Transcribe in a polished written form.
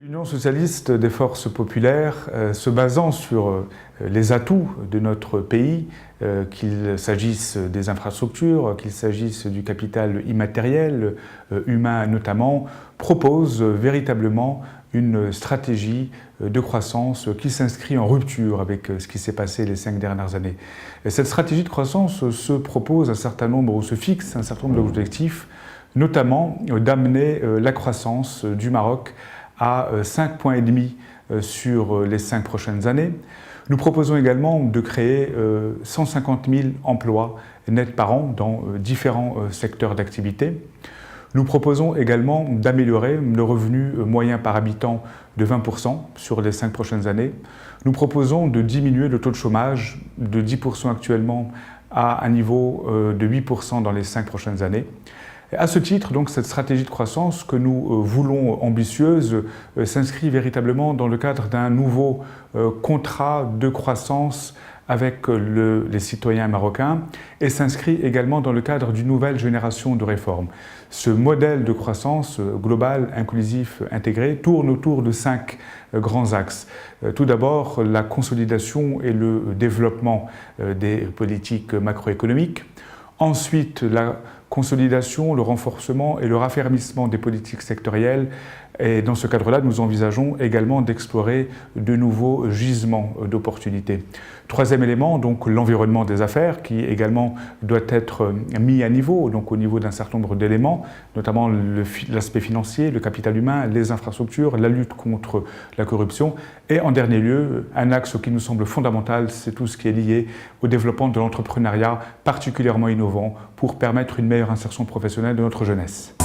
L'Union socialiste des forces populaires, se basant sur les atouts de notre pays, qu'il s'agisse des infrastructures, qu'il s'agisse du capital immatériel, humain notamment, propose véritablement une stratégie de croissance qui s'inscrit en rupture avec ce qui s'est passé les 5 dernières années. Et cette stratégie de croissance se propose un certain nombre, ou se fixe un certain nombre d'objectifs, notamment d'amener la croissance du Maroc à 5,5 points sur les 5 prochaines années. Nous proposons également de créer 150 000 emplois nets par an dans différents secteurs d'activité. Nous proposons également d'améliorer le revenu moyen par habitant de 20% sur les 5 prochaines années. Nous proposons de diminuer le taux de chômage de 10% actuellement à un niveau de 8% dans les 5 prochaines années. À ce titre, donc, cette stratégie de croissance que nous voulons ambitieuse s'inscrit véritablement dans le cadre d'un nouveau contrat de croissance avec les citoyens marocains et s'inscrit également dans le cadre d'une nouvelle génération de réformes. Ce modèle de croissance global, inclusif, intégré tourne autour de 5 grands axes. Tout d'abord, la consolidation et le développement des politiques macroéconomiques. Ensuite, la consolidation, le renforcement et le raffermissement des politiques sectorielles. Et dans ce cadre-là, nous envisageons également d'explorer de nouveaux gisements d'opportunités. Troisième élément, donc l'environnement des affaires, qui également doit être mis à niveau, donc au niveau d'un certain nombre d'éléments, notamment l'aspect financier, le capital humain, les infrastructures, la lutte contre la corruption. Et en dernier lieu, un axe qui nous semble fondamental, c'est tout ce qui est lié au développement de l'entrepreneuriat particulièrement innovant pour permettre une meilleure insertion professionnelle de notre jeunesse.